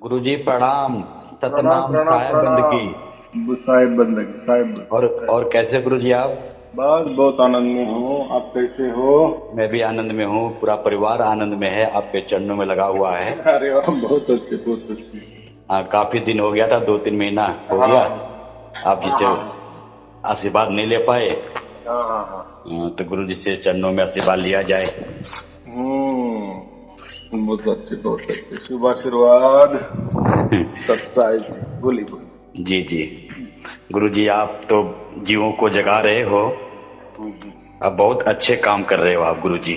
गुरुजी प्रणाम। प्रणाम सतनाम प्रणाम साहेब बंदगी। प्रणाम साहिब बंदगी साहिब। और कैसे गुरुजी आप? बस बहुत आनंद में हूँ। आप कैसे हो? मैं भी आनंद में हूँ, पूरा परिवार आनंद में है, आपके चरणों में लगा हुआ है। अरे वाह, बहुत अच्छे बहुत अच्छे। काफी दिन हो गया था, 2-3 महीना हो हाँ गया आप हाँ जिसे हाँ आशीर्वाद नहीं ले पाए। हाँ हाँ हाँ। तो गुरुजी से चरणों में आशीर्वाद लिया जाए। बहुत अच्छे बहुत अच्छे, शुभ आशीर्वाद। सत्साई जी, बोली बोली। जी जी। गुरुजी आप तो जीवों को जगा रहे हो। हम्म, अब बहुत अच्छे काम कर रहे हो आप गुरुजी।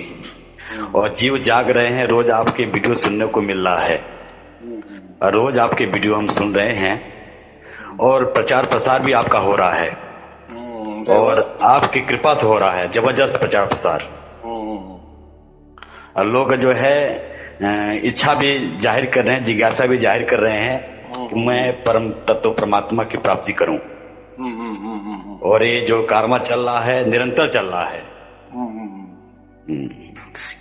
हम्म, और जीव जाग रहे हैं, रोज आपके वीडियो सुनने को मिल रहा है। हम्म, और रोज आपके वीडियो हम सुन रहे हैं और प्रचार प्रसार भी आपका हो रहा है। जय और बाबा। आपकी कृपा से हो रहा है, जबरदस्त प्रचार प्रसार। हम्म, और लोग जो है इच्छा भी जाहिर कर रहे हैं, जिज्ञासा भी जाहिर कर रहे हैं कि मैं परम तत्व परमात्मा की प्राप्ति करूं। और ये जो कारवा चल रहा है निरंतर चल रहा है। हम्म,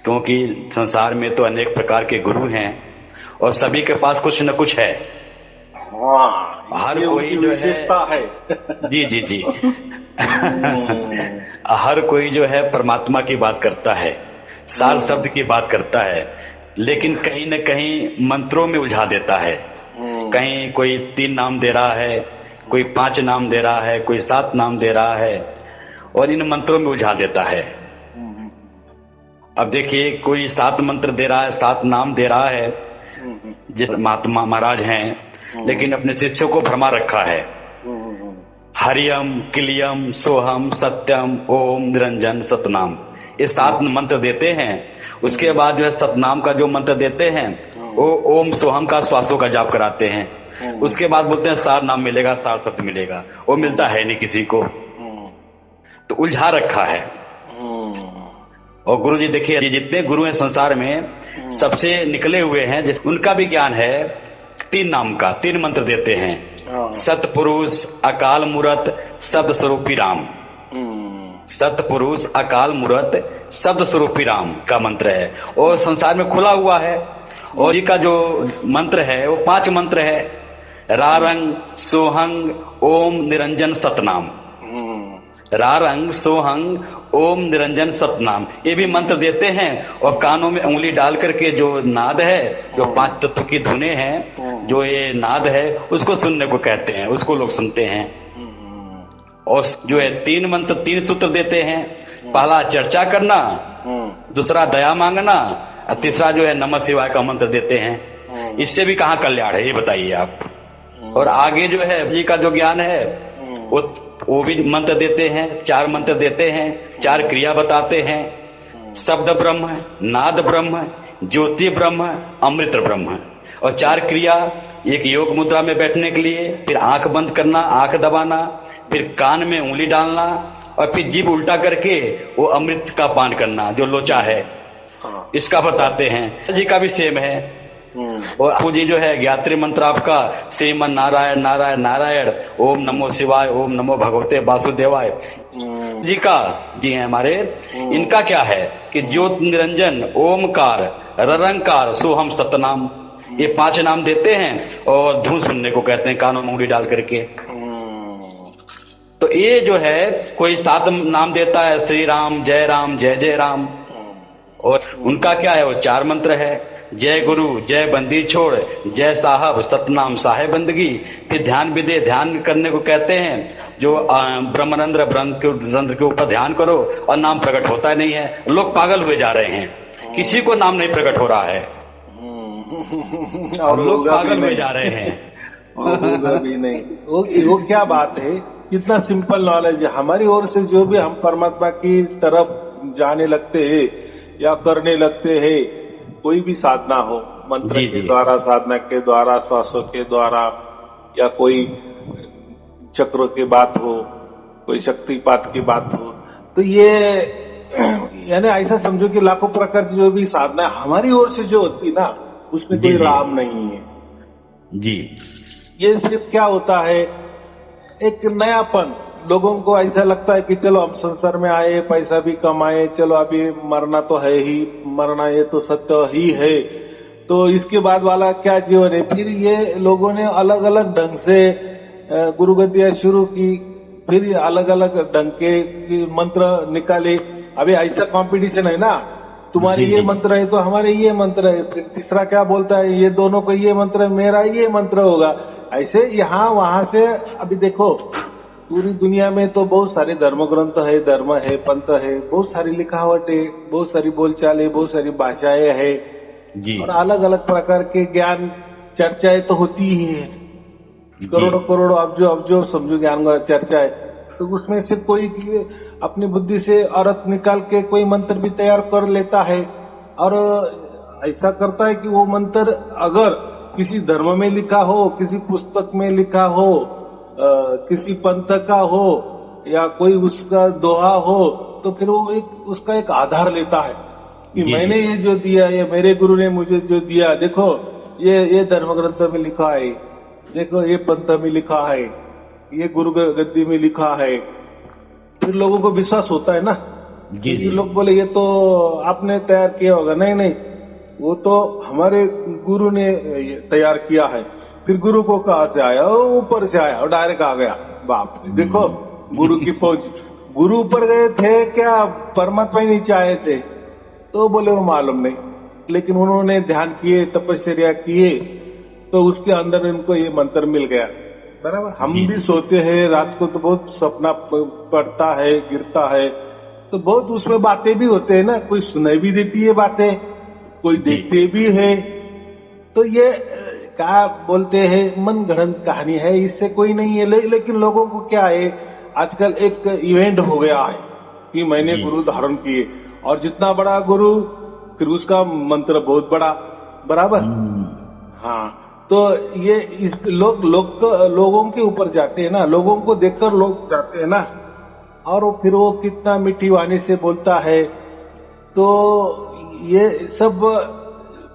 क्योंकि संसार में तो अनेक प्रकार के गुरु हैं और सभी के पास कुछ न कुछ है। हाँ, हर ये कोई उनकी जो है, विशेषता है। जी जी जी, हम्म, हर कोई जो है परमात्मा की बात करता है, सार शब्द की बात करता है, लेकिन कहीं न कहीं मंत्रों में उलझा देता है। कहीं कोई 3 नाम दे रहा है, कोई 5 नाम दे रहा है, कोई 7 नाम दे रहा है और इन मंत्रों में उलझा देता है। अब देखिए, कोई 7 मंत्र दे रहा है, 7 नाम दे रहा है, जिस महात्मा महाराज हैं, लेकिन अपने शिष्यों को भरमा रखा है। हरियम किलियम सोहम सत्यम ओम निरंजन सतनाम, ये 7 मंत्र देते हैं। उसके बाद जो है सतनाम का जो मंत्र देते हैं वो ओम सोहम का श्वासों का जाप कराते हैं। उसके बाद बोलते हैं सार नाम मिलेगा, सार शब्द मिलेगा, वो मिलता है नहीं किसी को, तो उलझा रखा है। और गुरु जी देखिए, ये जितने गुरु हैं संसार में सबसे निकले हुए हैं, जिस उनका भी ज्ञान है 3 नाम का, 3 मंत्र देते हैं। सतपुरुष अकाल मूरत शब्द स्वरूपी राम। सतपुरुष अकाल मूरत शब्द स्वरूपी राम का मंत्र है और संसार में खुला हुआ है। और इसका जो मंत्र है वो 5 मंत्र है, रारंग सोहंग ओम निरंजन सतनाम। रारंग सोहंग ओम निरंजन सतनाम, ये भी मंत्र देते हैं। और कानों में उंगली डाल करके जो नाद है, जो 5 तत्व की धुनें हैं, जो ये नाद है उसको सुनने को कहते हैं, उसको लोग सुनते हैं। और जो है 3 मंत्र 3 सूत्र देते हैं। पहला चर्चा करना, दूसरा दया मांगना और तीसरा जो है नमः शिवाय का मंत्र देते हैं। इससे भी कहाँ कल्याण है ये बताइए आप। और आगे जो है जी का जो ज्ञान है वो भी मंत्र देते हैं, 4 मंत्र देते हैं, 4 क्रिया बताते हैं। शब्द ब्रह्म, नाद ब्रह्म, ज्योति ब्रह्म, अमृत ब्रह्म। और 4 क्रिया, एक योग मुद्रा में बैठने के लिए, फिर आंख बंद करना, आंख दबाना, फिर कान में उंगली डालना और फिर जीभ उल्टा करके वो अमृत का पान करना जो लोचा है, इसका बताते हैं। जी का भी सेम है। और आपको जी जो है गायत्री मंत्र आपका श्रीमन नारायण नारायण नारायण ओम नमो शिवाय ओम नमो भगवते वासुदेवाय जी का जी है हमारे। इनका क्या है कि ज्योत निरंजन ओमकार ररंकार सोहम सतनाम, ये 5 नाम देते हैं और धुन सुनने को कहते हैं, कानों में उंगली डाल करके। तो ये जो है कोई 7 नाम देता है, श्री राम जय जय राम। और उनका क्या है, वो 4 मंत्र है, जय गुरु जय बंदी छोड़ जय साहब सतनाम साहेब बंदगी। फिर ध्यान विदे, ध्यान करने को कहते हैं, जो ब्रह्मरंध्र रंध्र के ऊपर ध्यान करो और नाम प्रकट होता नहीं है। लोग पागल हुए जा रहे हैं, किसी को नाम नहीं प्रकट हो रहा है और लोग पागल हुए जा रहे हैं। होगा भी नहीं। वो क्या बात है, कितना सिंपल नॉलेज है। हमारी ओर से जो भी हम परमात्मा की तरफ जाने लगते हैं या करने लगते हैं, कोई भी साधना हो, मंत्र जी के जी द्वारा, साधना के द्वारा, श्वासों के द्वारा, या कोई चक्रों की बात हो, कोई शक्तिपात की बात हो, तो ये यानी ऐसा समझो कि लाखों प्रकार की जो भी साधना हमारी ओर से जो होती ना, उसमें जी कोई जी राम नहीं है। जी ये सिर्फ क्या होता है, एक नयापन। लोगों को ऐसा लगता है कि चलो हम संसार में आए, पैसा भी कमाए, चलो अभी मरना तो है ही, मरना ये तो सत्य ही है, तो इसके बाद वाला क्या जीवन है। फिर ये लोगों ने अलग अलग ढंग से गुरु गद्दियां शुरू की, फिर अलग अलग ढंग के मंत्र निकाले। अभी ऐसा कंपटीशन है ना, तुम्हारे जी ये जी मंत्र है तो हमारे ये मंत्र है, फिर तीसरा क्या बोलता है, ये दोनों को ये मंत्र है, मेरा ये मंत्र होगा। ऐसे यहाँ वहां से अभी देखो, पूरी दुनिया में तो बहुत सारे धर्म ग्रंथ है, धर्म है, पंथ है, बहुत सारी लिखावट है, बहुत सारी बोलचाल है, बहुत सारी भाषाएं है, जी और अलग अलग प्रकार के ज्ञान चर्चाएं तो होती ही है। जी करोड़ों करोड़ों अब्जो समझो ज्ञान का चर्चा है। तो उसमें से कोई अपनी बुद्धि से अर्थ निकाल के कोई मंत्र भी तैयार कर लेता है, और ऐसा करता है कि वो मंत्र अगर किसी धर्म में लिखा हो, किसी पुस्तक में लिखा हो, किसी पंथ का हो, या कोई उसका दोहा हो, तो फिर वो उसका एक आधार लेता है कि जी मैंने जी ये जो दिया, ये मेरे गुरु ने मुझे जो दिया, देखो ये धर्म ग्रंथ में लिखा है, देखो ये पंथ में लिखा है, ये गुरु गद्दी में लिखा है। फिर लोगों को विश्वास होता है ना, जी ये जी लोग बोले ये तो आपने तैयार किया होगा। नहीं नहीं, वो तो हमारे गुरु ने ये तैयार किया है। फिर गुरु को कहाँ से आया, वो ऊपर से आया और डायरेक्ट आ गया। बाप रे, देखो गुरु की पहुंच। गुरु ऊपर गए थे क्या, परमात्मा ही नीचे आए थे? तो बोले वो मालूम नहीं, लेकिन उन्होंने ध्यान किए, तपस्या किए, तो उसके अंदर इनको ये मंत्र मिल गया। बराबर, हम जी भी जी सोते हैं रात को तो बहुत सपना पड़ता है, गिरता है, तो बहुत उसमें बातें भी होते हैं ना, कोई सुनाई भी देती है बातें, कोई जी देखते भी है। तो ये क्या बोलते हैं, मन गढ़ंत कहानी है, इससे कोई नहीं है। लेकिन लोगों को क्या है, आजकल एक इवेंट हो गया है कि मैंने जी गुरु धारण किए, और जितना बड़ा गुरु फिर उसका मंत्र बहुत बड़ा। बराबर। हम्म, हाँ, तो ये लोगों के ऊपर जाते हैं ना, लोगों को देखकर लोग जाते हैं ना, और फिर वो कितना मीठी वाणी से बोलता है। तो ये सब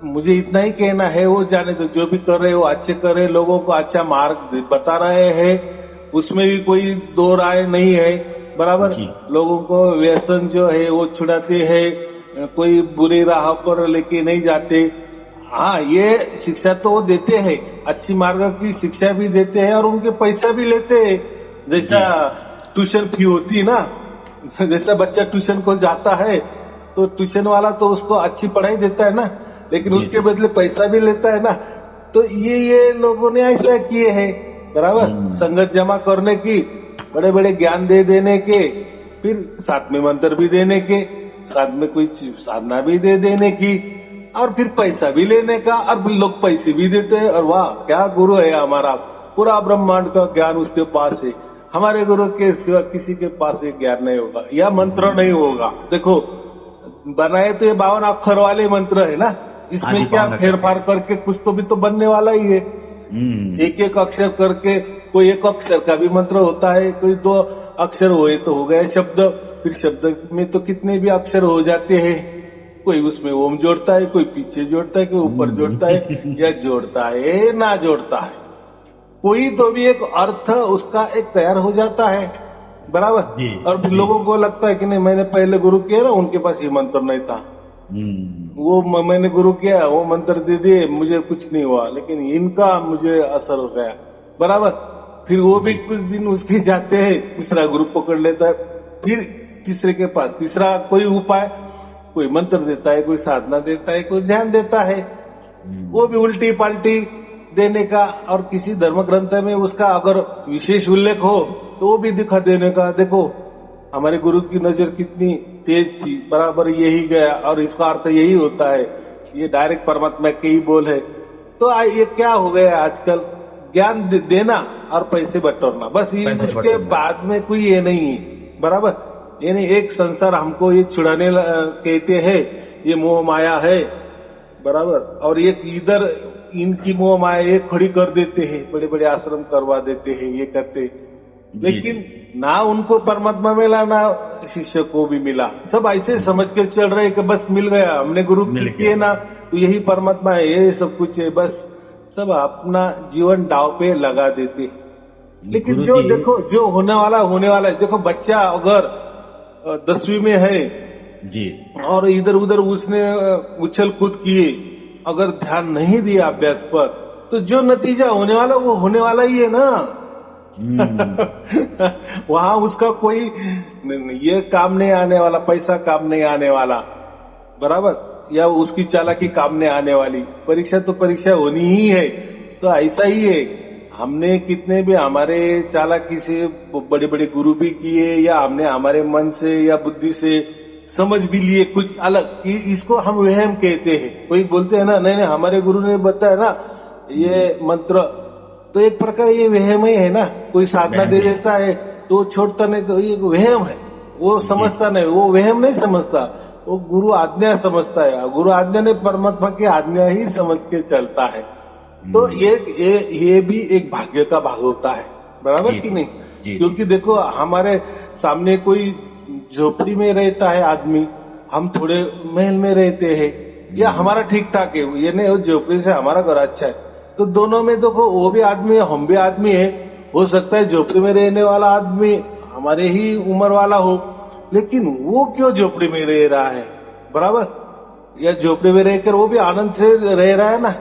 मुझे इतना ही कहना है, वो जाने दो, जो भी कर रहे हो अच्छे कर रहे, लोगों को अच्छा मार्ग बता रहे हैं, उसमें भी कोई दो राय नहीं है। बराबर, जी लोगों को व्यसन जो है वो छुड़ाते हैं, कोई बुरी राह पर लेके नहीं जाते। हाँ, ये शिक्षा तो वो देते हैं, अच्छी मार्ग की शिक्षा भी देते हैं, और उनके पैसा भी लेते हैं। जैसा जी ट्यूशन फी होती है ना, जैसा बच्चा ट्यूशन को जाता है, तो ट्यूशन वाला तो उसको अच्छी पढ़ाई देता है ना, लेकिन जी उसके जी बदले पैसा भी लेता है ना। तो ये लोगों ने ऐसा किए हैं। बराबर, हम्म, संगत जमा करने की, बड़े बड़े ज्ञान दे देने के, फिर साथ में मंत्र भी देने के, साथ में कुछ साधना भी दे देने की, और फिर पैसा भी लेने का, और भी लोग पैसे भी देते हैं। और वाह, क्या गुरु है हमारा, पूरा ब्रह्मांड का ज्ञान उसके पास है। हमारे गुरु के सिवा किसी के पास ये ज्ञान नहीं होगा, या मंत्र नहीं होगा। देखो, बनाए तो ये 52 अक्षर वाले मंत्र है ना, हाँ इसमें जी क्या पावन अक्षर के फेरफार करके कुछ तो भी तो बनने वाला ही है। एक एक अक्षर करके, कोई एक अक्षर का भी मंत्र होता है, कोई 2 अक्षर हुए तो हो गए शब्द, फिर शब्द में तो कितने भी अक्षर हो जाते हैं। कोई उसमें ओम जोड़ता है, कोई पीछे जोड़ता है, कोई ऊपर जोड़ता है, या जोड़ता है ना जोड़ता है, कोई तो भी एक अर्थ उसका एक तैयार हो जाता है। बराबर। जी और फिर जी लोगों को लगता है कि नहीं, मैंने पहले गुरु किया ना, उनके पास ये मंत्र नहीं था, वो मैंने गुरु किया, वो मंत्र दे दिए, मुझे कुछ नहीं हुआ, लेकिन इनका मुझे असर हो गया। बराबर। फिर वो भी जी कुछ दिन उसके जाते हैं, तीसरा गुरु पकड़ लेता है, फिर तीसरे के पास तीसरा कोई उपाय, कोई मंत्र देता है, कोई साधना देता है, कोई ध्यान देता है, वो भी उल्टी पाल्टी देने का। और किसी धर्म ग्रंथ में उसका अगर विशेष उल्लेख हो तो वो भी दिखा देने का, देखो हमारे गुरु की नजर कितनी तेज थी, बराबर यही गया, और इसका अर्थ यही होता है, ये डायरेक्ट परमात्मा के ही बोल है। तो ये क्या हो गया आजकल, ज्ञान देना और पैसे बटोरना, बस ये, पैसे उसके बटोरना बाद में कोई ये नहीं है। बराबर, यानी एक संसार हमको ये छुड़ाने कहते हैं, ये मोह माया है। बराबर, और एक इधर इनकी मोह माया ये खड़ी कर देते हैं, बड़े बड़े आश्रम करवा देते हैं, ये करते, जी लेकिन ना उनको परमात्मा मिला, ना शिष्य को भी मिला। सब ऐसे समझ के चल रहे कि बस मिल गया, हमने गुरु मिल किए गया ना, तो यही परमात्मा है, ये सब कुछ है। बस सब अपना जीवन दाव पे लगा देते। लेकिन गुरु जो जी देखो, जो होने वाला है। देखो, बच्चा अगर 10वीं में है जी और इधर उधर उसने उछल कूद किए, अगर ध्यान नहीं दिया अभ्यास पर तो जो नतीजा होने वाला वो होने वाला ही है ना। वहां उसका कोई ये काम नहीं आने वाला, पैसा काम नहीं आने वाला, बराबर, या उसकी चालाकी काम नहीं आने वाली। परीक्षा तो परीक्षा होनी ही है। तो ऐसा ही है, हमने कितने भी हमारे चालाकी से बड़े बड़े गुरु भी किए, या हमने हमारे मन से या बुद्धि से समझ भी लिए कुछ अलग, इसको हम वहम कहते हैं। कोई बोलते हैं ना, नहीं नहीं हमारे गुरु ने बताया ना ये मंत्र, तो एक प्रकार ये वहम ही है ना। कोई साधना दे देता है तो छोड़ता नहीं, तो ये वहम है, वो समझता नहीं, वो वहम नहीं समझता, वो गुरु आज्ञा समझता है। गुरु आज्ञा ने परमात्मा की आज्ञा ही समझ के चलता है। तो ये भी एक भाग्य का भाग होता है, बराबर कि नहीं? क्योंकि देखो हमारे सामने कोई झोपड़ी में रहता है आदमी, हम थोड़े महल में रहते हैं, या हमारा ठीक ठाक है, ये नहीं झोपड़ी से हमारा घर अच्छा है, तो दोनों में देखो वो भी आदमी है, हम भी आदमी है। हो सकता है झोपड़ी में रहने वाला आदमी हमारे ही उम्र वाला हो, लेकिन वो क्यों झोपड़ी में रह रहा है, बराबर, या झोपड़ी में रहकर वो भी आनंद से रह रहा है ना,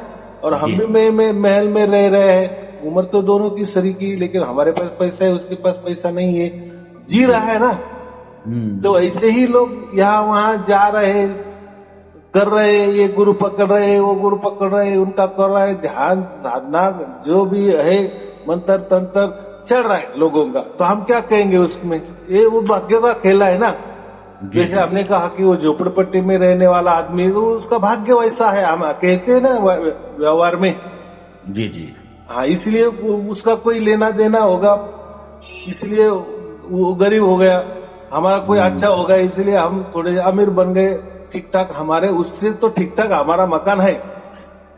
और हम भी महल में रह रहे हैं। उम्र तो दोनों की सरीकी, लेकिन हमारे पास पैसा है, उसके पास पैसा नहीं है, जी रहा है ना। तो ऐसे ही लोग यहाँ वहां जा रहे, कर रहे, ये गुरु पकड़ रहे, वो गुरु पकड़ रहे, उनका कर रहा है ध्यान साधना, जो भी है मंत्र तंत्र चल रहा है लोगों का। तो हम क्या कहेंगे उसमें? ये वो भाग्य का खेला है ना। जैसे हमने कहा कि वो झोपड़पट्टी में रहने वाला आदमी, तो उसका भाग्य वैसा है, हम कहते हैं ना व्यवहार में। जी जी। हाँ, इसलिए उसका कोई लेना देना होगा, इसलिए वो गरीब हो गया। हमारा कोई अच्छा होगा इसलिए हम थोड़े अमीर बन गए, ठीक ठाक हमारे, उससे तो ठीक ठाक हमारा मकान है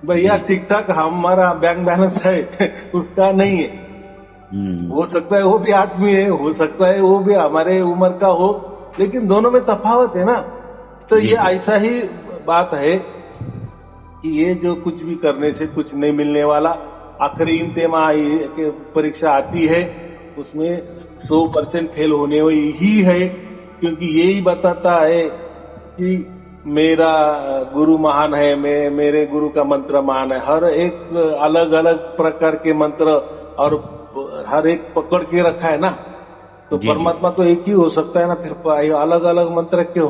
भैया, ठीक ठाक हमारा बैंक बैलेंस है, उसका नहीं है। हो सकता है वो भी आदमी है, हो सकता है वो भी हमारे उम्र का हो, लेकिन दोनों में तफावत है ना। तो ये ऐसा ही बात है कि ये जो कुछ भी करने से कुछ नहीं मिलने वाला, आखिरी इंतहाई परीक्षा आती है, उसमें 100% फेल होने ही है, क्योंकि यही बताता है कि मेरा गुरु महान है, मेरे गुरु का मंत्र महान है। हर एक अलग अलग प्रकार के मंत्र और हर एक पकड़ के रखा है ना। तो परमात्मा तो एक ही हो सकता है ना, फिर अलग अलग मंत्र क्यों,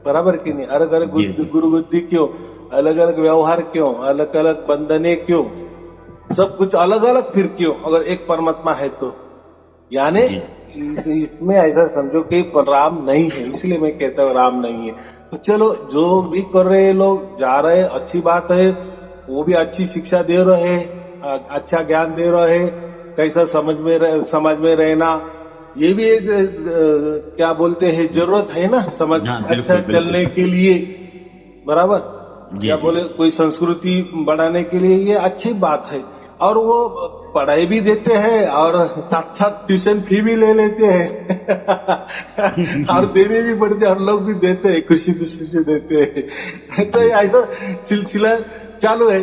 बराबर कि नहीं? अलग अलग गुरु बुद्धि क्यों, अलग अलग व्यवहार क्यों, अलग अलग बंधने क्यों, सब कुछ अलग अलग फिर क्यों, अगर एक परमात्मा है तो? यानी इसमें ऐसा समझो कि राम नहीं है, इसलिए मैं कहता हूँ राम नहीं है। तो चलो, जो भी कर रहे हैं लोग, जा रहे, अच्छी बात है, वो भी अच्छी शिक्षा दे रहे, अच्छा ज्ञान दे रहे, कैसा समझ में रहना, ये भी एक क्या बोलते हैं, जरूरत है ना, समझ अच्छा चलने के लिए, बराबर, क्या बोले, कोई संस्कृति बढ़ाने के लिए ये अच्छी बात है। और वो पढ़ाई भी देते हैं और साथ साथ ट्यूशन फी भी ले लेते हैं और देने भी पड़ते हैं, और लोग भी देते हैं, खुशी खुशी से देते हैं। तो ऐसा सिलसिला चालू है।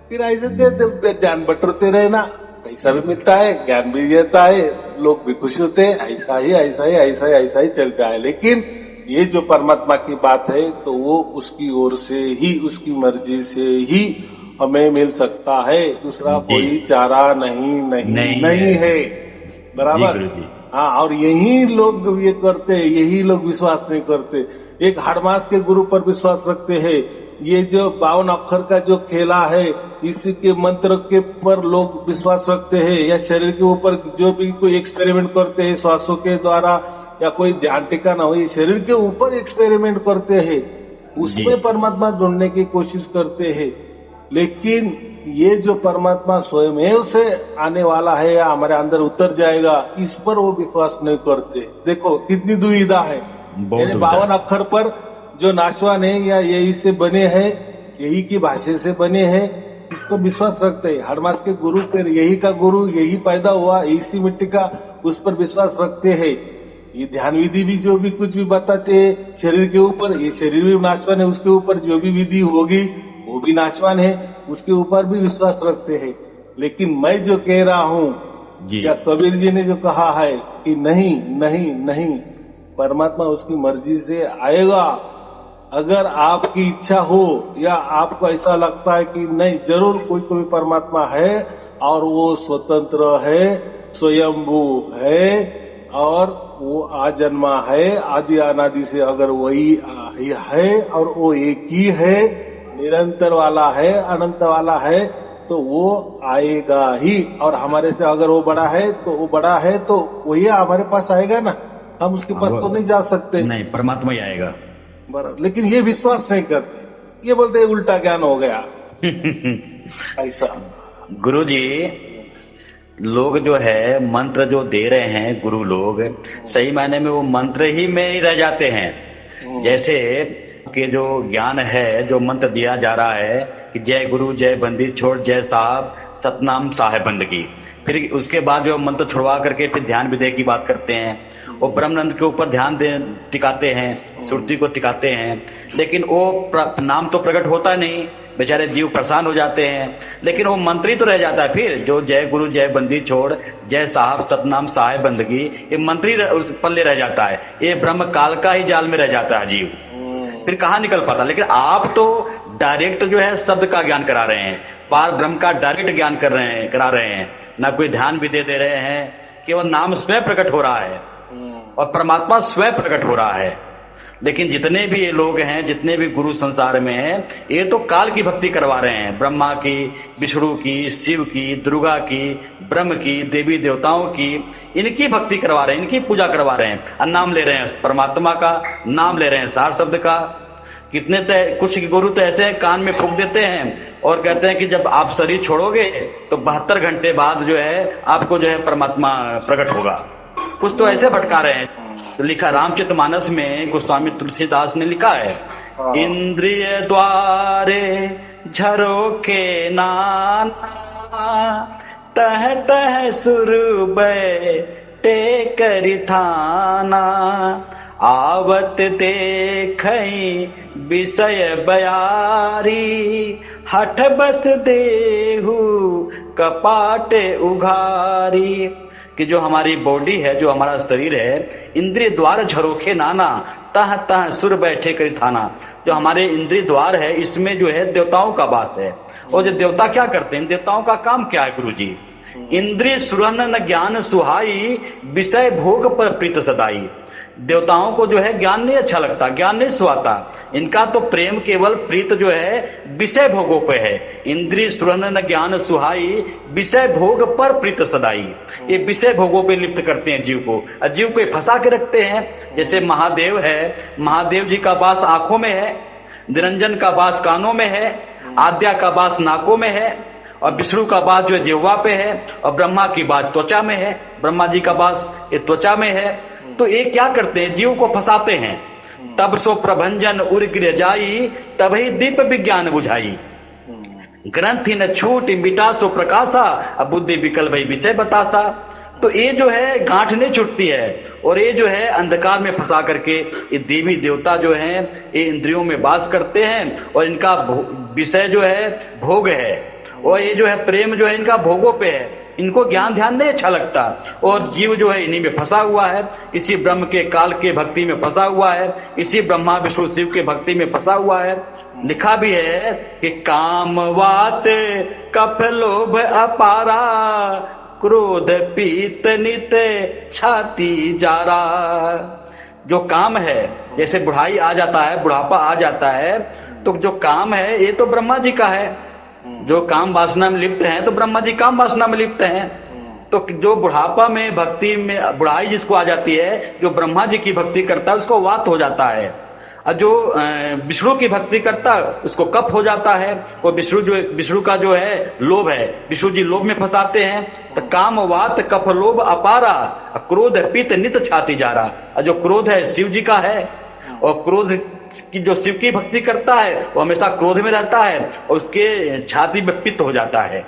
फिर ऐसे देते, ज्ञान बटोरते रहना, पैसा भी मिलता है, ज्ञान भी देता है, लोग भी खुश होते हैं। ऐसा ही चलता है। लेकिन ये जो परमात्मा की बात है, तो वो उसकी ओर से ही, उसकी मर्जी से ही हमें मिल सकता है, दूसरा कोई चारा नहीं है, बराबर। हाँ, और यही लोग ये करते, यही लोग विश्वास नहीं करते। एक हाड़मास के गुरु पर विश्वास रखते हैं। ये जो 52 अक्षर का जो खेला है, इसी के मंत्र के पर लोग विश्वास रखते हैं, या शरीर के ऊपर जो भी कोई एक्सपेरिमेंट करते हैं श्वासों के द्वारा, या कोई ध्यान टिकाना हो, ये शरीर के ऊपर एक्सपेरिमेंट करते हैं, उसमें परमात्मा ढूंढने की कोशिश करते हैं। लेकिन ये जो परमात्मा स्वयं से आने वाला है या हमारे अंदर उतर जाएगा, इस पर वो विश्वास नहीं करते। देखो कितनी दुविधा है। 52 अक्षर पर जो नाशवान है या यही से बने हैं, यही की भाषा से बने हैं, इस पर विश्वास रखते हैं। हरमास के गुरु पर यही का गुरु, यही पैदा हुआ, इसी मिट्टी का, उस पर विश्वास रखते हैं। ये ध्यान विधि भी जो भी कुछ भी बताते हैं शरीर के ऊपर, ये शरीर भी नाशवान है, उसके ऊपर जो भी विधि होगी वो भी नाशवान है, उसके ऊपर भी विश्वास रखते हैं। लेकिन मैं जो कह रहा हूँ, या कबीर जी ने जो कहा है कि नहीं नहीं नहीं, परमात्मा उसकी मर्जी से आएगा, अगर आपकी इच्छा हो या आपको ऐसा लगता है कि नहीं जरूर कोई तो भी परमात्मा है और वो स्वतंत्र है, स्वयंभू है और वो आजन्मा है, आदि अनादि से अगर वही है और वो एक ही है, निरंतर वाला है, अनंत वाला है, तो वो आएगा ही। और हमारे से अगर वो बड़ा है तो वो बड़ा है तो वही हमारे पास आएगा ना, हम उसके पास तो नहीं जा सकते। नहीं, परमात्मा ही आएगा। बराबर, लेकिन ये विश्वास नहीं करते, ये बोलते हैं उल्टा ज्ञान हो गया ऐसा। गुरुजी, लोग जो है मंत्र जो दे रहे हैं, गुरु लोग सही मायने में वो मंत्र ही में ही रह जाते हैं। जैसे कि जो ज्ञान है, जो मंत्र दिया जा रहा है कि जय गुरु जय बंदी छोड़ जय साहब सतनाम साहेब बंदगी, फिर उसके बाद जो मंत्र छुड़वा करके फिर ध्यान विधेय की बात करते हैं और ब्रह्मानंद के ऊपर ध्यान टिकाते हैं, सुरती को टिकाते हैं, लेकिन वो नाम तो प्रकट होता नहीं, बेचारे जीव परेशान हो जाते हैं। लेकिन वो मंत्र ही तो रह जाता है फिर, जो जय गुरु जय बंदी छोड़ जय साहब सतनाम साहेब बंदगी, ये मंत्र ही पल्ले रह जाता है, ये ब्रह्म काल का ही जाल में रह जाता है जीव, फिर कहाँ निकल पाता। लेकिन आप तो डायरेक्ट जो है शब्द का ज्ञान करा रहे हैं, पार ब्रह्म का डायरेक्ट ज्ञान करा रहे हैं, ना कोई ध्यान भी दे रहे हैं, केवल नाम स्वयं प्रकट हो रहा है और परमात्मा स्वयं प्रकट हो रहा है। लेकिन जितने भी ये लोग हैं, जितने भी गुरु संसार में हैं, ये तो काल की भक्ति करवा रहे हैं, ब्रह्मा की, विष्णु की, शिव की, दुर्गा की, ब्रह्म की, देवी देवताओं की, इनकी भक्ति करवा रहे हैं, इनकी पूजा करवा रहे हैं और नाम ले रहे हैं परमात्मा का, नाम ले रहे हैं सार शब्द का। कितने कुछ गुरु तो ऐसे कान में फूंक देते हैं और कहते हैं कि जब आप शरीर छोड़ोगे तो 72 घंटे बाद जो है आपको जो है परमात्मा प्रकट होगा। कुछ तो ऐसे भटका रहे हैं। तो लिखा रामचरितमानस में गोस्वामी तुलसीदास ने लिखा है, इंद्रिय द्वारे झरोखे नाना तह तह सुरबै टेकरि थाना आवत देखई विषय बयारी हठ बस देहु कपाट उघारी। कि जो हमारी बॉडी है, जो हमारा शरीर है, इंद्रिय द्वार झरोखे नाना तह तह सुर बैठे करी थाना, जो हमारे इंद्रिय द्वार है इसमें जो है देवताओं का वास है। और जो देवता क्या करते हैं, देवताओं का काम क्या है गुरुजी? इंद्रिय सुरन न ज्ञान सुहाई विषय भोग पर प्रीत सदाई। देवताओं को जो है ज्ञान नहीं अच्छा लगता, ज्ञान नहीं सुहाता, इनका तो प्रेम केवल प्रीत जो है विषय भोगों पे है। इंद्रिय सुरन न ज्ञान सुहाई विषय भोग पर प्रीत सदाई। ये विषय भोगों पे लिप्त करते हैं जीव को, और जीव को फंसा के रखते हैं। जैसे महादेव है, महादेव जी का वास आंखों में है, निरंजन का वास कानों में है, आद्या का वास नाकों में है, और विष्णु का वास जो है जिह्वा पे है, और ब्रह्मा की बात त्वचा में है, ब्रह्मा जी का वास ये त्वचा में है। तो ये क्या करते हैं, जीव को फंसाते हैं। तब सो प्रभंजन उर गिर जाई तभी दीप विज्ञान बुझाई, ग्रंथि न छूट मिटा सो प्रकाशा अब बुद्धि विकल भई विषय बतासा। तो ये जो है गांठ नहीं छूटती है, और ये जो है अंधकार में फंसा करके ये देवी देवता जो हैं ये इंद्रियों में वास करते हैं, और इनका विषय जो है भोग है, और ये जो है प्रेम जो है इनका भोगों पे है। इनको ज्ञान ध्यान नहीं अच्छा लगता, और जीव जो है इन्हीं में फंसा हुआ है, इसी ब्रह्म के काल के भक्ति में फंसा हुआ है, इसी ब्रह्मा विष्णु शिव के भक्ति में फंसा हुआ है। लिखा भी है कि काम वात कफ लोभ अपारा क्रोध पीत नित छाती जारा। जो काम है, जैसे बुढ़ाई आ जाता है, बुढ़ापा आ जाता है, तो जो काम है ये तो ब्रह्मा जी का है। जो काम वासना में लिप्त हैं तो ब्रह्मा जी काम वासना में लिप्त हैं। तो जो बुढ़ापा में भक्ति में बुढ़ाई जिसको आ जाती है, जो ब्रह्मा जी की भक्ति करता है उसको वात हो जाता है, और जो विष्णु की भक्ति करता है उसको कफ हो जाता है। और विष्णु का जो है लोभ है, विष्णु जी लोभ में फंसाते हैं। तो काम वात कफ लोभ अपारा क्रोध पीत नित छाती जा रहा। और जो क्रोध है शिव जी का है, और क्रोध की जो शिव की भक्ति करता है वो हमेशा क्रोध में रहता है, और उसके छाती में पित्त हो जाता है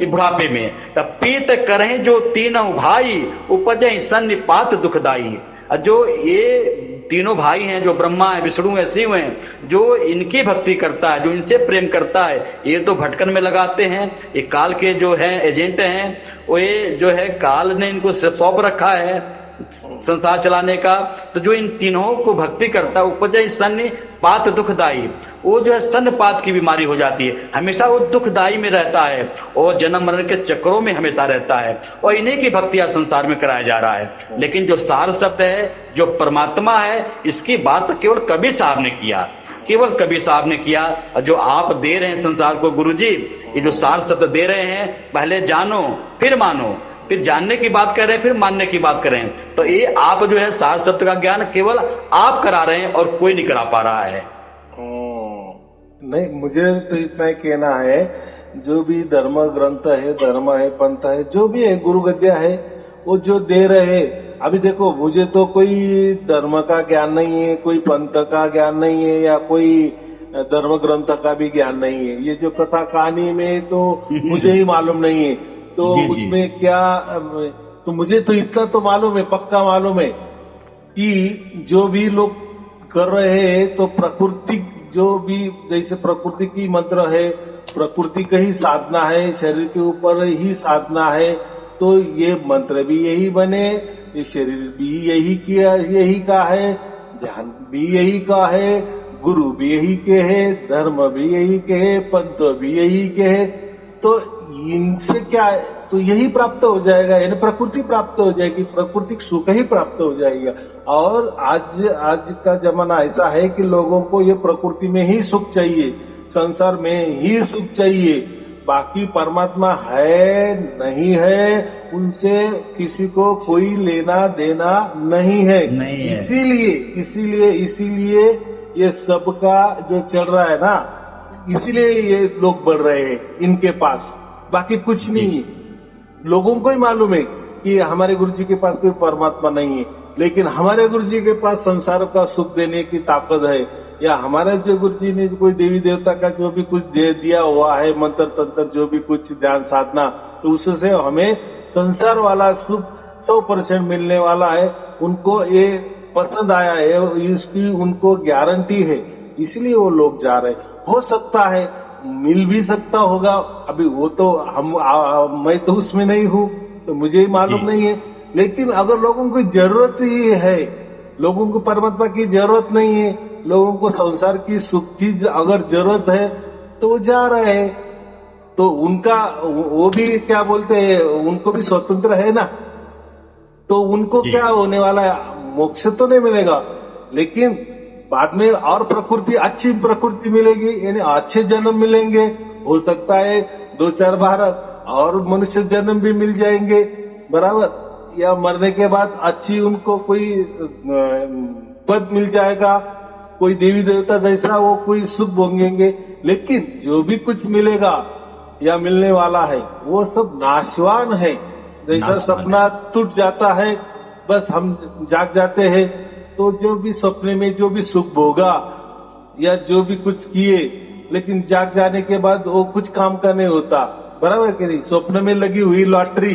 ये बुढ़ापे में। तब पीत करें जो तीनों भाई उपजे सन्निपात दुखदाई। जो ये तीनों भाई हैं, जो ब्रह्मा है, विष्णु है, शिव हैं, जो इनकी भक्ति करता है, जो इनसे प्रेम करता है, ये तो भटकन में लगाते हैं। ये काल के जो है एजेंट हैं, वो ये जो है काल ने इनको सौंप रखा है संसार चलाने का। तो जो इन तीनों को भक्ति करता है उपजय सन्नि पात दुखदाई, वो जो है सन्नपात की बीमारी हो जाती है, हमेशा वो दुखदाई में रहता है और जन्म मरण के चक्रों में हमेशा रहता है और इन्हीं की भक्तियां संसार में कराया जा रहा है। लेकिन जो सार शब्द है, जो परमात्मा है, इसकी बात केवल कबीर साहब ने किया, केवल कबीर साहब ने किया। जो आप दे रहे हैं संसार को गुरुजी, ये जो सार शब्द दे रहे हैं, पहले जानो फिर मानो, फिर जानने की बात कर रहे हैं, फिर मानने की बात कर रहे हैं। तो ये आप जो है सार शब्द का ज्ञान केवल आप करा रहे हैं और कोई नहीं करा पा रहा है। नहीं, मुझे तो इतना ही कहना है, जो भी धर्म ग्रंथ है, धर्म है, पंथ है, जो भी है, गुरु गद्या है, वो जो दे रहे हैं। अभी देखो, मुझे तो कोई धर्म का ज्ञान नहीं है, कोई पंथ का ज्ञान नहीं है, या कोई धर्म ग्रंथ का भी ज्ञान नहीं है। ये जो कथा कहानी में तो मुझे ही मालूम नहीं है, तो उसमें क्या, तो मुझे तो इतना तो मालूम है, पक्का मालूम है कि जो भी लोग कर रहे हैं, तो प्रकृति, जो भी जैसे प्रकृति की मंत्र है, प्रकृति का ही साधना है, शरीर के ऊपर ही साधना है, तो ये मंत्र भी यही बने, ये शरीर भी यही किया, यही का है, ध्यान भी यही का है, गुरु भी यही के है, धर्म भी यही के है, पंथ भी यही के है। तो इनसे क्या है, तो यही प्राप्त हो जाएगा, यानी प्रकृति प्राप्त हो जाएगी, प्रकृति सुख ही प्राप्त हो जाएगा। और आज का जमाना ऐसा है कि लोगों को ये प्रकृति में ही सुख चाहिए, संसार में ही सुख चाहिए, बाकी परमात्मा है नहीं है उनसे किसी को कोई लेना देना नहीं है। इसीलिए ये सबका जो चल रहा है ना, इसीलिए ये लोग बढ़ रहे हैं इनके पास, बाकी कुछ नहीं है। लोगों को ही मालूम है कि हमारे गुरुजी के पास कोई परमात्मा नहीं है, लेकिन हमारे गुरुजी के पास संसार का सुख देने की ताकत है, या हमारे जो गुरुजी ने कोई देवी देवता का जो भी कुछ दे दिया हुआ है, मंत्र तंत्र, जो भी कुछ ध्यान साधना, तो उससे हमें संसार वाला सुख 100% मिलने वाला है। उनको ये पसंद आया है, इसकी उनको गारंटी है, इसलिए वो लोग जा रहे। हो सकता है मिल भी सकता होगा, अभी वो तो मैं तो उसमें नहीं हूँ, तो मुझे ही मालूम नहीं है। लेकिन अगर लोगों को जरूरत ही है, लोगों को परमात्मा की जरूरत नहीं है, लोगों को संसार की सुख की अगर जरूरत है, तो वो जा रहे हैं। तो उनका वो भी क्या बोलते हैं, उनको भी स्वतंत्र है ना, तो उनको क्या होने वाला है, मोक्ष तो नहीं मिलेगा, लेकिन बाद में और प्रकृति, अच्छी प्रकृति मिलेगी, यानी अच्छे जन्म मिलेंगे। हो सकता है 2-4 बार और मनुष्य जन्म भी मिल जाएंगे, बराबर, या मरने के बाद अच्छी उनको कोई पद मिल जाएगा, कोई देवी देवता जैसा वो कोई सुख भोगेंगे। लेकिन जो भी कुछ मिलेगा या मिलने वाला है, वो सब नाशवान है। जैसा सपना टूट जाता है, बस हम जाग जाते हैं, तो जो भी सपने में जो भी सुख भोगा या जो भी कुछ किए, लेकिन जाग जाने के बाद वो कुछ काम का नहीं होता, बराबर कि नहीं। स्वप्न में लगी हुई लॉटरी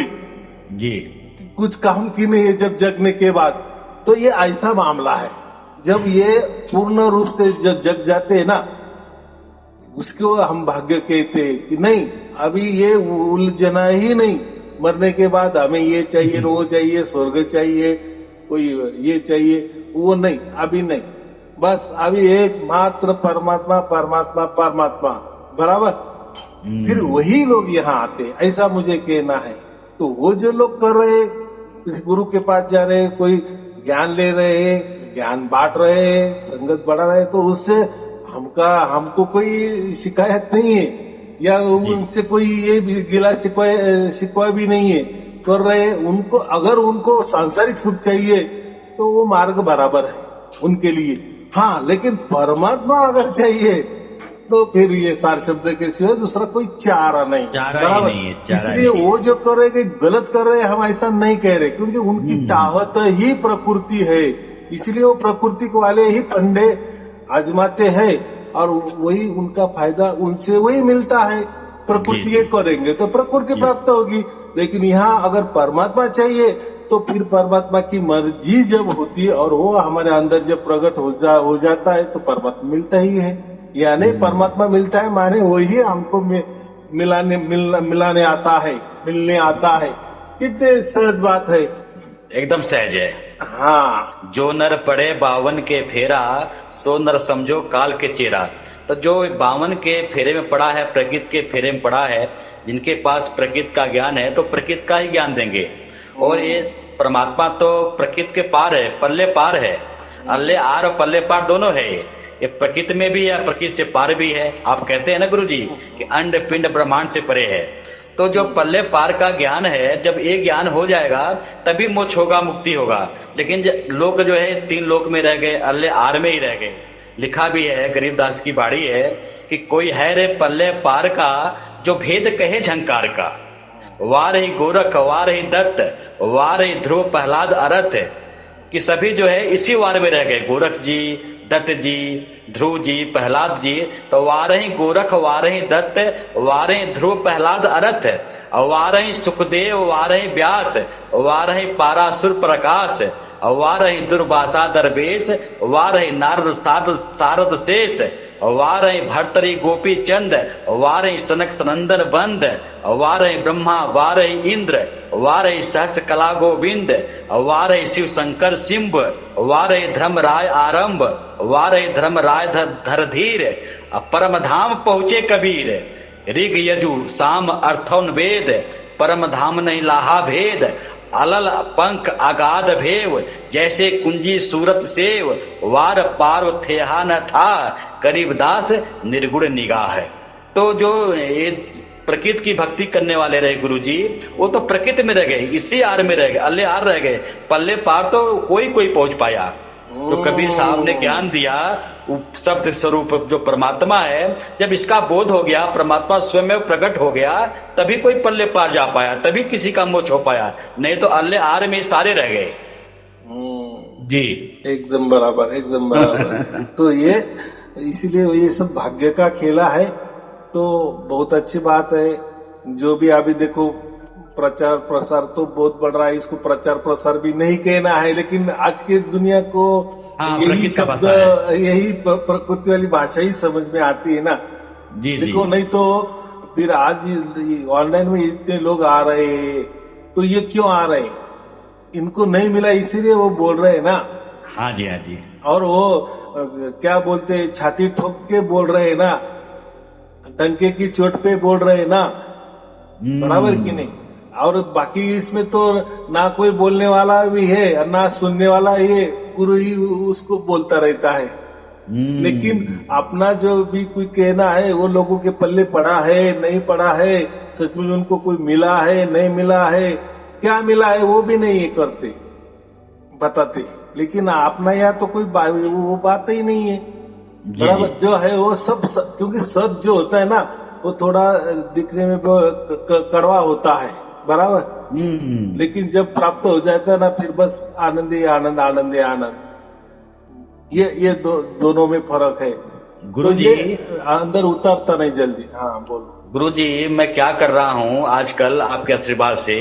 जी कुछ काम की नहीं है जब जगने के बाद। तो ये ऐसा मामला है, जब ये पूर्ण रूप से जब जग जाते हैं ना, उसको हम भाग्य कहते हैं कि नहीं, अभी ये उलझना ही नहीं, मरने के बाद हमें ये चाहिए, वो चाहिए, स्वर्ग चाहिए, कोई ये चाहिए, वो नहीं, अभी नहीं, बस अभी एक मात्र परमात्मा परमात्मा परमात्मा, बराबर। फिर वही लोग यहाँ आते, ऐसा मुझे कहना है। तो वो जो लोग कर रहे, गुरु के पास जा रहे, कोई ज्ञान ले रहे, ज्ञान बांट रहे, संगत बढ़ा रहे, तो उससे हमको कोई शिकायत नहीं है, या उनसे कोई ये गिला शिकवा भी नहीं है। कर रहे उनको, अगर उनको सांसारिक सुख चाहिए तो वो मार्ग बराबर है उनके लिए। हाँ, लेकिन परमात्मा अगर चाहिए तो फिर ये सार शब्द के सिवाय दूसरा कोई चारा नहीं, बराबर। इसलिए वो जो कर रहे गलत कर रहे, हम ऐसा नहीं कह रहे, क्योंकि उनकी चाहत ही प्रकृति है, इसलिए वो प्रकृति वाले ही फंडे आजमाते हैं, और वही उनका फायदा उनसे वही मिलता है। प्रकृति ये करेंगे तो प्रकृति प्राप्त होगी, लेकिन यहाँ अगर परमात्मा चाहिए तो फिर परमात्मा की मर्जी जब होती है और वो हमारे अंदर जब प्रकट हो जाता है, तो परमात्मा मिलता ही है। यानी परमात्मा मिलता है माने वही हमको मिलाने आता है, मिलने आता है। कितने सहज बात है। एकदम सहज है। हाँ, जो नर पड़े 52 के फेरा, सो नर समझो काल के चेरा। तो जो 52 के फेरे में पड़ा है, प्रकृति के फेरे में पड़ा है, जिनके पास प्रकृति का ज्ञान है तो प्रकृति का ही ज्ञान देंगे। और ये परमात्मा तो प्रकृति के पार है, पल्ले पार है। अल्ले आर और पल्ले पार दोनों है। ये प्रकृति में भी है, प्रकृति से पार भी है। आप कहते हैं ना गुरुजी कि अंड पिंड ब्रह्मांड से परे है। तो जो पल्ले पार का ज्ञान है, जब ये ज्ञान हो जाएगा तभी मोक्ष होगा, मुक्ति होगा। लेकिन लोग जो है 3 लोक में रह गए, अल्ले आर में ही रह गए। लिखा भी है, गरीबदास की बाड़ी है कि कोई है रे पल्ले पार का, जो भेद कहे झंकार का। वार ही गोरख, वार ही दत्त, वार ही ध्रुव प्रहलाद अरथ, कि सभी जो है इसी वार में रह गए। गोरख जी, दत्त जी, ध्रुव जी, प्रहलाद जी। तो वारही गोरख, वारही दत्त, वारही ध्रुव प्रहलाद अरथ, वारही सुखदेव, वारही व्यास, वारही पारासुर प्रकाश, वारही दुर्वासा दरवेश, वारही नारद सारद शेष, वारही भर्तरी गोपी चंद, वारही सनक सनंदन बंद, वारही ब्रह्मा, वारही इंद्र, वारही सहस कला गोविंद, वारही शिव शंकर सिंब, वारही धर्म राय आरंभ, वारही धर्म राय धर धीर, परम धाम पहुंचे कबीर। ऋग यजु साम अर्थौन वेद, परम धाम नहीं लाहा भेद। अलल पंख अगाध भेव, जैसे कुंजी सूरत सेव, वार पार थेहा न था, गरीबदास निर्गुण निगाह है। तो जो ये प्रकृति की भक्ति करने वाले रहे गुरुजी, वो तो प्रकृति में रह गए, इसी आर में रह गए, अल्ले आर रह गए। पल्ले पार तो कोई कोई पहुंच पाया। जो कबीर साहब ने ज्ञान दिया, शब्द स्वरूप जो परमात्मा है, जब इसका बोध हो गया, परमात्मा स्वयं प्रकट हो गया, तभी कोई पल्ले पार जा पाया, तभी किसी का मोक्ष हो पाया। नहीं तो अल्ले आर में सारे रह गए। जी, एकदम बराबर, एकदम बराबर। तो ये इसीलिए ये सब भाग्य का खेला है। तो बहुत अच्छी बात है। जो भी अभी देखो प्रचार प्रसार तो बहुत बढ़ रहा है, इसको प्रचार प्रसार भी नहीं कहना है, लेकिन आज की दुनिया को यही शब्द, यही प्रकृति वाली भाषा ही समझ में आती है ना। जी, देखो नहीं तो फिर आज ऑनलाइन में इतने लोग आ रहे हैं, तो ये क्यों आ रहे हैं? इनको नहीं मिला इसीलिए वो बोल रहे हैं ना। हाँ जी, हाँ जी। और वो क्या बोलते, छाती ठोक के बोल रहे हैं ना, डंके की चोट पे बोल रहे हैं ना, बराबर कि नहीं? और बाकी इसमें तो ना कोई बोलने वाला भी है और ना सुनने वाला, ये गुरु ही उसको बोलता रहता है। लेकिन अपना जो भी कोई कहना है, वो लोगों के पल्ले पड़ा है नहीं पड़ा है, सचमुच उनको कोई मिला है नहीं मिला है, क्या मिला है वो भी नहीं करते, बताते। लेकिन अपना यहाँ तो कोई वो बात ही नहीं है, बराबर। जो है वो सब क्योंकि सत जो होता है ना, वो थोड़ा दिखने में कड़वा होता है, बराबर। लेकिन जब प्राप्त हो जाता है ना, फिर बस आनंद ही आनंद, आनंद ही आनंद। ये दोनों में फर्क है गुरुजी। तो अंदर उतरता नहीं जल्दी। हाँ बोलो गुरुजी, मैं क्या कर रहा हूँ आजकल आपके आशीर्वाद से,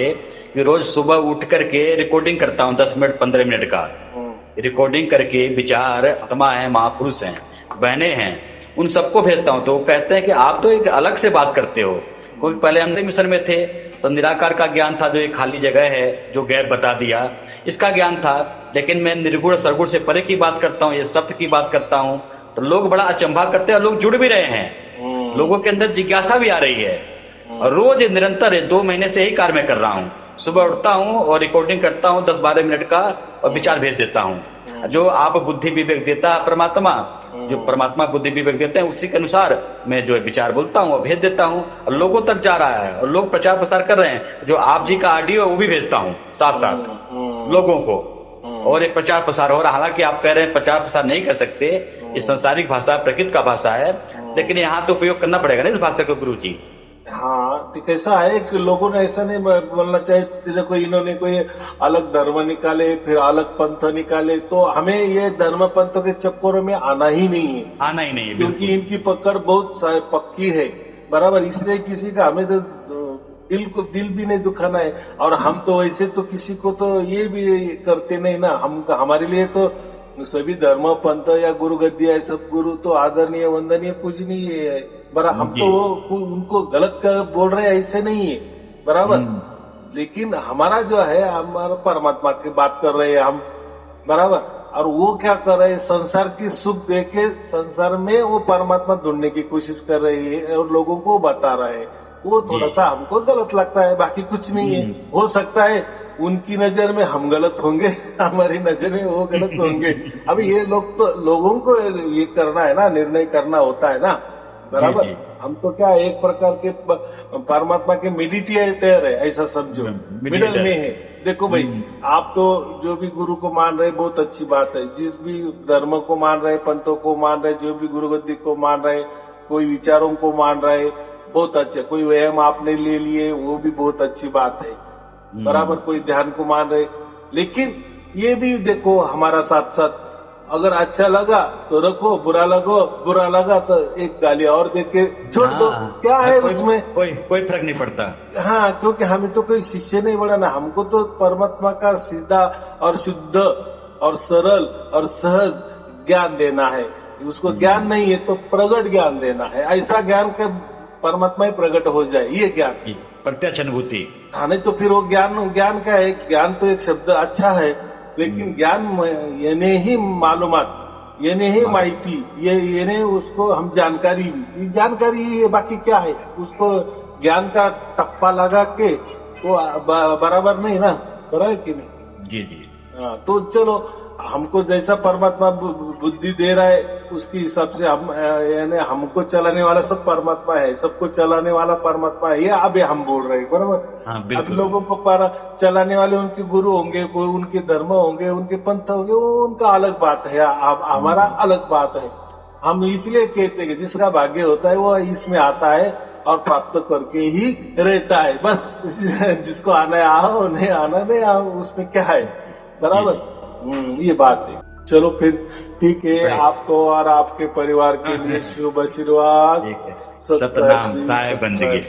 कि रोज सुबह उठ करके रिकॉर्डिंग करता हूँ 10 मिनट 15 मिनट का। रिकॉर्डिंग करके विचार आत्मा है, महापुरुष हैं, बहने हैं, उन सबको भेजता हूँ। तो वो कहते हैं कि आप तो एक अलग से बात करते हो, क्योंकि पहले अंदर मिशन में थे तो निराकार का ज्ञान था, जो एक खाली जगह है, जो गैर बता दिया, इसका ज्ञान था। लेकिन मैं निर्गुण सरगुण से परे की बात करता हूँ, ये सत्य की बात करता हूँ, तो लोग बड़ा अचंभा करते हैं। लोग जुड़ भी रहे हैं, लोगों के अंदर जिज्ञासा भी आ रही है। और रोज निरंतर 2 महीने से यही कार्य मैं कर रहा हूँ। सुबह उठता हूँ और रिकॉर्डिंग करता हूँ 10-12 मिनट का, और विचार भेज देता हूँ। जो आप बुद्धि विवेक देता है परमात्मा, जो परमात्मा बुद्धि विवेक देते हैं, उसी के अनुसार मैं जो विचार बोलता हूँ और भेज देता हूँ, और लोगों तक जा रहा है, और लोग प्रचार प्रसार कर रहे हैं। जो आप जी का ऑडियो है वो भी भेजता हूँ साथ साथ लोगों को, और एक प्रचार प्रसार हो रहा। हालांकि आप कह रहे हैं प्रचार प्रसार नहीं कर सकते, ये संसारिक भाषा, प्रकृति का भाषा है, लेकिन यहाँ तो उपयोग करना पड़ेगा ना इस भाषा को गुरु जी। हाँ, तो कैसा है कि लोगों ने ऐसा नहीं बोलना चाहिए। देखो इन्होंने कोई अलग धर्म निकाले, फिर अलग पंथ निकाले, तो हमें ये धर्म पंथ के चक्करों में आना ही नहीं है, आना ही नहीं है, क्योंकि इनकी पकड़ बहुत पक्की है, बराबर। इसलिए किसी का हमें तो दिल भी नहीं दुखाना है। और हम तो वैसे तो किसी को तो ये भी करते नहीं ना, हमारे लिए तो सभी धर्म पंथ या गुरु गद्दिया सब गुरु तो आदरणीय, वंदनीय, पूजनीय है, बराबर। हम तो उनको गलत कर बोल रहे हैं ऐसे नहीं है, बराबर। लेकिन हमारा जो है, हमारा परमात्मा की बात कर रहे हैं हम, बराबर। और वो क्या कर रहे हैं, संसार की सुख देके संसार में वो परमात्मा ढूंढने की कोशिश कर रही है और लोगों को बता रहे हैं। वो थोड़ा सा हमको गलत लगता है, बाकी कुछ नहीं है। हो सकता है उनकी नजर में हम गलत होंगे, हमारी नजर में वो गलत होंगे। अब ये लोगों को ये करना है ना, निर्णय करना होता है ना, बराबर। हम तो क्या एक प्रकार के परमात्मा के मेडिटेटर है, ऐसा समझो, मिडल में है। देखो भाई, आप तो जो भी गुरु को मान रहे, बहुत अच्छी बात है। जिस भी धर्म को मान रहे, पंथों को मान रहे, जो भी गुरु गद्दी को मान रहे, कोई विचारों को मान रहे, बहुत अच्छे। कोई व्यायाम आपने ले लिए, वो भी बहुत अच्छी बात है, बराबर। कोई ध्यान को मान रहे, लेकिन ये भी देखो हमारा साथ साथ, अगर अच्छा लगा तो रखो, बुरा लगा तो एक गाली और देके छोड़ दो। क्या है उसमें, कोई फर्क नहीं पड़ता। हाँ, क्योंकि हमें तो कोई शिष्य नहीं बनाना, हमको तो परमात्मा का सीधा और शुद्ध और सरल और सहज ज्ञान देना है। उसको ज्ञान नहीं है तो प्रगट ज्ञान देना है, ऐसा ज्ञान का परमात्मा ही प्रकट हो जाए, ये ज्ञान, प्रत्यक्ष अनुभूति। हाँ, नहीं तो फिर वो ज्ञान का है। ज्ञान तो एक शब्द अच्छा है, लेकिन ज्ञान यानी ही मालूमात, यानी ही माहिती, यानी उसको हम जानकारी ही है, बाकी क्या है। उसको ज्ञान का टप्पा लगा के वो बराबर नहीं ना, बराबर कि नहीं? जी जी। हाँ, तो चलो, हमको जैसा परमात्मा बुद्धि दे रहा है उसके हिसाब से हम, यानी हमको चलाने वाला सब परमात्मा है, सबको चलाने वाला परमात्मा है, ये अब हम बोल रहे हैं, बराबर। हाँ, अब लोगों को चलाने वाले उनके गुरु होंगे, कोई उनके धर्म होंगे, उनके पंथ होंगे, वो उनका अलग बात है, हमारा अलग बात है। हम इसलिए कहते हैं कि जिसका भाग्य होता है वो इसमें आता है और प्राप्त करके ही रहता है, बस। जिसको आना है आओ, नहीं आना नहीं आओ, उसमें क्या है, बराबर। ये बात है। चलो फिर ठीक है, आपको और आपके परिवार के लिए शुभ आशीर्वाद। सतनाम, साहेब बंदगी।